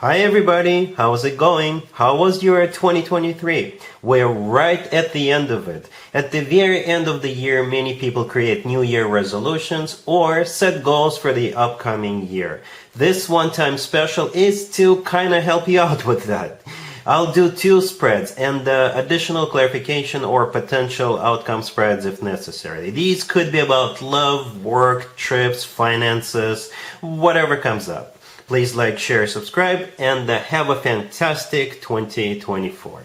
Hi everybody, how's it going? How was your 2023? We're right at the end of it. At the very end of the year, many people create New Year resolutions or set goals for the upcoming year. This one-time special is to kind of help you out with that. I'll do 2 spreads and additional clarification or potential outcome spreads if necessary. These could be about love, work, trips, finances, whatever comes up. Please like, share, subscribe, and have a fantastic 2024.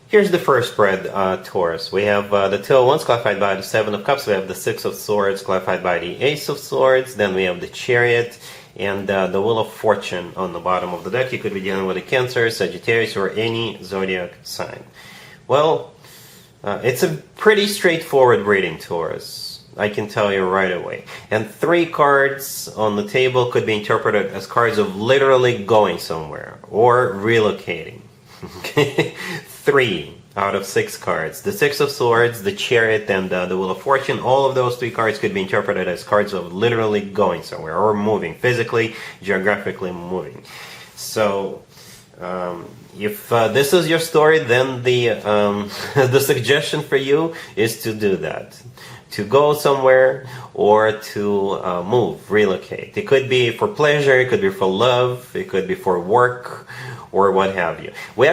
Here's the first spread, Taurus. We have the Two of Wands clarified by the Seven of Cups. We have the Six of Swords clarified by the Ace of Swords. Then we have the Chariot and the Wheel of Fortune on the bottom of the deck. You could be dealing with a Cancer, Sagittarius, or any zodiac sign. Well, it's a pretty straightforward reading, Taurus. I can tell you right away. And 3 cards on the table could be interpreted as cards of literally going somewhere or relocating. Okay? 3 out of 6 cards. The Six of Swords, the Chariot, and the Wheel of Fortune, all of those 3 cards could be interpreted as cards of literally going somewhere or moving, physically, geographically moving. So, if this is your story, then the the suggestion for you is to do that. To go somewhere or to move, relocate. It could be for pleasure, it could be for love, it could be for work, or what have you. We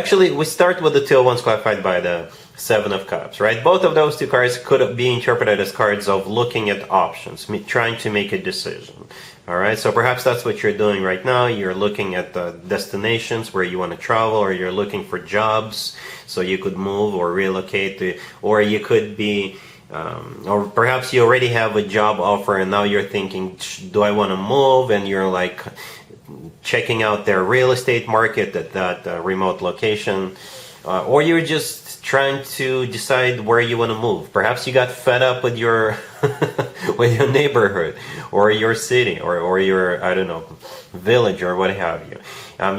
start with the Two of Wands clarified by the Seven of Cups, right? Both of those 2 cards could be interpreted as cards of looking at options, trying to make a decision. All right, so perhaps that's what you're doing right now. You're looking at the destinations where you want to travel, or you're looking for jobs so you could move or relocate, or you could be or perhaps you already have a job offer and now you're thinking, do I want to move? And you're like checking out their real estate market at that remote location. Or you're just trying to decide where you want to move. Perhaps you got fed up with your with your neighborhood or your city or your, I don't know, village or what have you.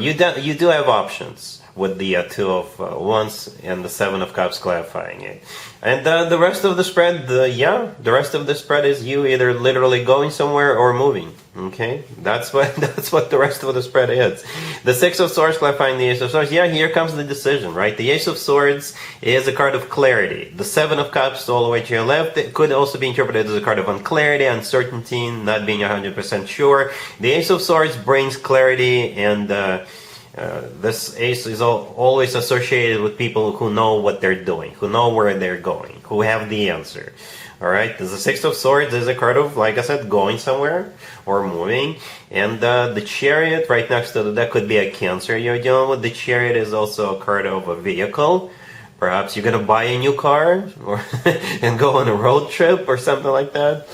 You do have options with the Two of Wands and the Seven of Cups clarifying it. And the rest of the spread, the rest of the spread is you either literally going somewhere or moving. Okay, that's what the rest of the spread is. The Six of Swords clarifying the Ace of Swords. Yeah, here comes the decision, right? The Ace of Swords is a card of clarity. The Seven of Cups, all the way to your left, it could also be interpreted as a card of unclarity, uncertainty, not being 100% sure. The Ace of Swords brings clarity, and this ace is always associated with people who know what they're doing, who know where they're going, who have the answer. Alright, the Six of Swords is a card of, like I said, going somewhere or moving. And the Chariot right next to the deck could be a Cancer you're dealing with. The Chariot is also a card of a vehicle. Perhaps you're going to buy a new car or and go on a road trip or something like that.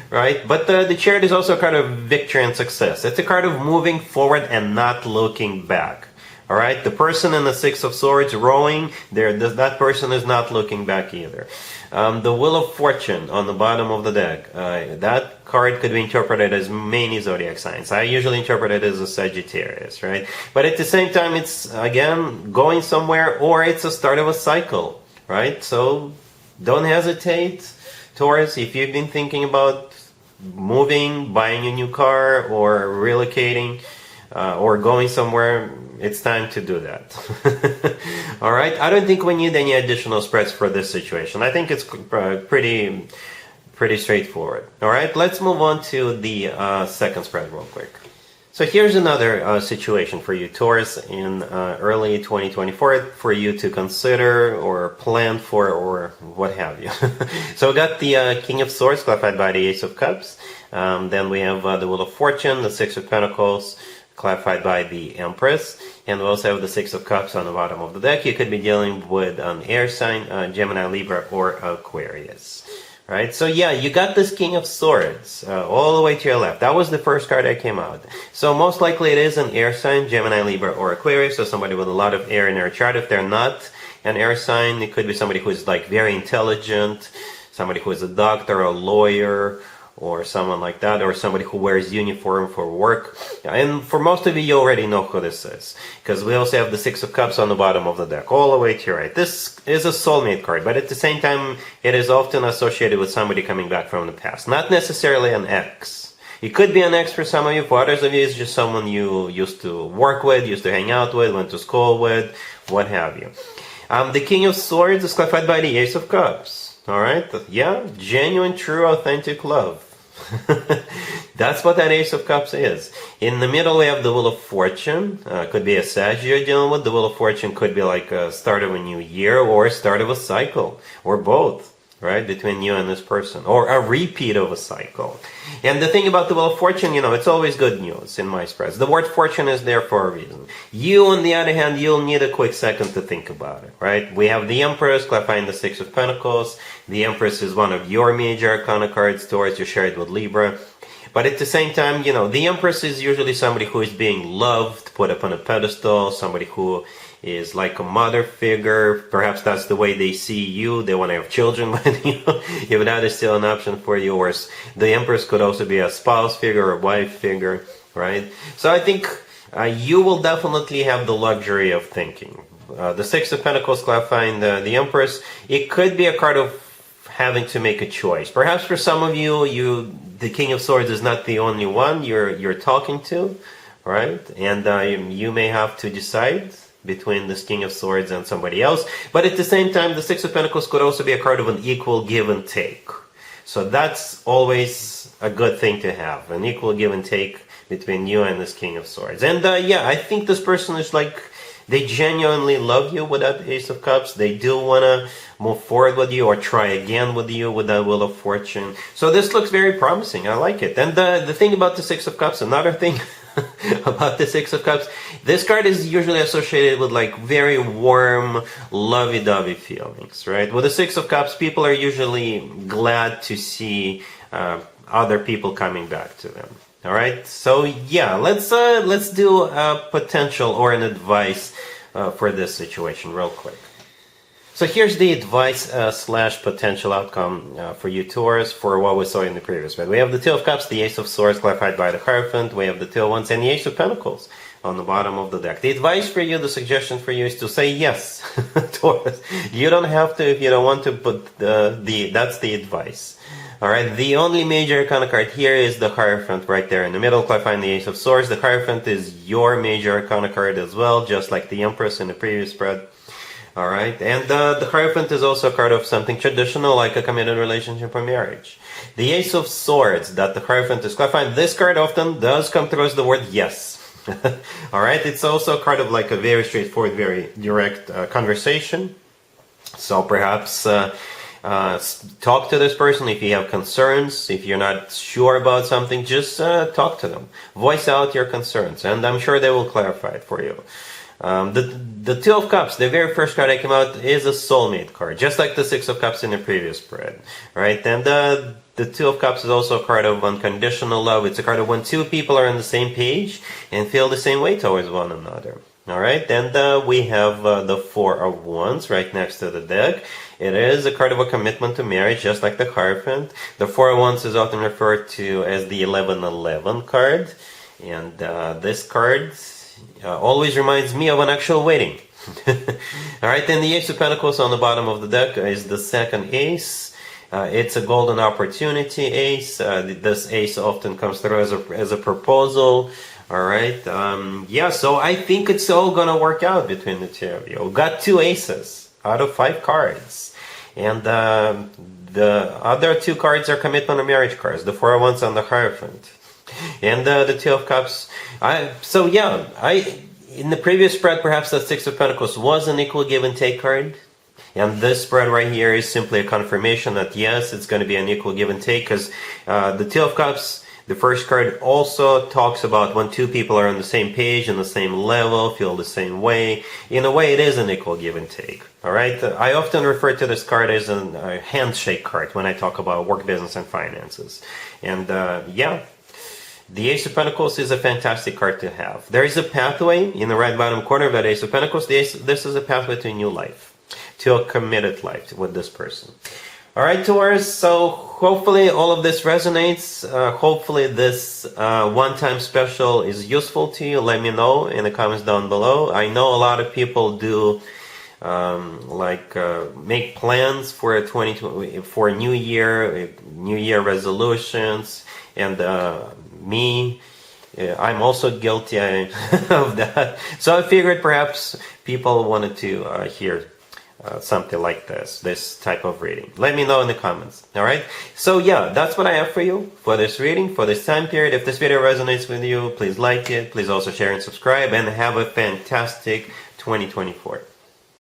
Right? But the Chariot is also a card of victory and success. It's a card of moving forward and not looking back. Alright? The person in the Six of Swords rowing, that person is not looking back either. The Wheel of Fortune on the bottom of the deck. That card could be interpreted as many zodiac signs. I usually interpret it as a Sagittarius, right? But at the same time, it's, again, going somewhere, or it's a start of a cycle, right? So don't hesitate. Taurus, if you've been thinking about moving, buying a new car, or relocating, or going somewhere, it's time to do that. Alright, I don't think we need any additional spreads for this situation. I think it's pretty straightforward. Alright, let's move on to the second spread real quick. So here's another situation for you, Taurus, in early 2024 for you to consider or plan for or what have you. So we got the King of Swords clarified by the Ace of Cups. Then we have the Wheel of Fortune, the Six of Pentacles clarified by the Empress. And we also have the Six of Cups on the bottom of the deck. You could be dealing with an air sign, Gemini, Libra, or Aquarius. Right, so yeah, you got this King of Swords all the way to your left. That was the first card that came out. So most likely it is an air sign, Gemini, Libra, or Aquarius. So somebody with a lot of air in their chart. If they're not an air sign, it could be somebody who is like very intelligent, somebody who is a doctor, a lawyer, or someone like that, or somebody who wears uniform for work. And for most of you already know who this is, because we also have the Six of Cups on the bottom of the deck, all the way to your right. This is a soulmate card, but at the same time, it is often associated with somebody coming back from the past. Not necessarily an ex. It could be an ex for some of you. For others of you, it's just someone you used to work with, used to hang out with, went to school with, what have you. The King of Swords is clarified by the Ace of Cups. All right? Yeah, genuine, true, authentic love. That's what that Ace of Cups is. In the middle, we have the Wheel of Fortune. Could be a Sag you're dealing with. The Wheel of Fortune could be like a start of a new year or start of a cycle, or both, right, between you and this person, or a repeat of a cycle. And the thing about the Wheel of Fortune, it's always good news in my spreads. The word fortune is there for a reason. You, on the other hand, you'll need a quick second to think about it, right? We have the Empress, clarifying the Six of Pentacles. The Empress is one of your major arcana cards, Taurus, you share it with Libra. But at the same time, the Empress is usually somebody who is being loved, put up on a pedestal, somebody who is like a mother figure. Perhaps that's the way they see you. They want to have children with you. If that is still an option for you. Or the Empress could also be a spouse figure or a wife figure, right? So I think you will definitely have the luxury of thinking. The Six of Pentacles clarifying the Empress. It could be a card of having to make a choice. Perhaps for some of you, the King of Swords is not the only one you're talking to, right? And you may have to decide between this King of Swords and somebody else. But at the same time, the Six of Pentacles could also be a card of an equal give and take. So that's always a good thing to have, an equal give and take between you and this King of Swords. And yeah, I think this person is like, they genuinely love you with that Ace of Cups. They do want to move forward with you or try again with you with that Wheel of Fortune. So this looks very promising. I like it. And the thing about the Six of Cups, another thing about the Six of Cups, this card is usually associated with like very warm, lovey-dovey feelings, right? With the Six of Cups, people are usually glad to see other people coming back to them. All right, so yeah, let's do a potential or an advice for this situation real quick. So here's the advice slash potential outcome for you, Taurus, for what we saw in the previous one. We have the Two of Cups, the Ace of Swords clarified by the Hierophant. We have the Two of Wands and the Ace of Pentacles on the bottom of the deck. The advice for you, the suggestion for you is to say yes, Taurus. You don't have to if you don't want to, but that's the advice. Alright, the only major arcana card here is the Hierophant right there in the middle, clarifying the Ace of Swords. The Hierophant is your major arcana card as well, just like the Empress in the previous spread. Alright, and the Hierophant is also a card of something traditional, like a committed relationship or marriage. The Ace of Swords that the Hierophant is clarifying, this card often does come through as the word yes. Alright, it's also a card of like a very straightforward, very direct conversation. So perhaps talk to this person if you have concerns. If you're not sure about something, just talk to them. Voice out your concerns, and I'm sure they will clarify it for you. The Two of Cups, the very first card that came out, is a soulmate card, just like the Six of Cups in the previous spread, right? And the Two of Cups is also a card of unconditional love. It's a card of when two people are on the same page and feel the same way towards one another. All right, and we have the Four of Wands right next to the deck. It is a card of a commitment to marriage, just like the Hierophant. The Four of Wands is often referred to as the 1111 card. And this card always reminds me of an actual wedding. Alright, then the Ace of Pentacles on the bottom of the deck is the second ace. It's a golden opportunity ace. This ace often comes through as a proposal. Alright, yeah, so I think it's all gonna work out between the two of you. We got two aces out of 5 cards. And the other 2 cards are commitment and marriage cards, the Four of Wands and the Hierophant. And the Two of Cups. In the previous spread, perhaps the Six of Pentacles was an equal give and take card. And this spread right here is simply a confirmation that yes, it's going to be an equal give and take, because the Two of Cups, the first card, also talks about when two people are on the same page, on the same level, feel the same way. In a way, it is an equal give and take. All right. I often refer to this card as a handshake card when I talk about work, business, and finances. And yeah, the Ace of Pentacles is a fantastic card to have. There is a pathway in the right bottom corner of that Ace of Pentacles. This is a pathway to a new life, to a committed life with this person. All right, Taurus, so hopefully all of this resonates. Hopefully this one-time special is useful to you. Let me know in the comments down below. I know a lot of people do make plans for 2020, for New Year resolutions, and me. I'm also guilty of that. So I figured perhaps people wanted to hear something like this type of reading. Let me know in the comments. All right. So yeah, that's what I have for you for this reading, for this time period. If this video resonates with you, please like it. Please also share and subscribe, and have a fantastic 2024.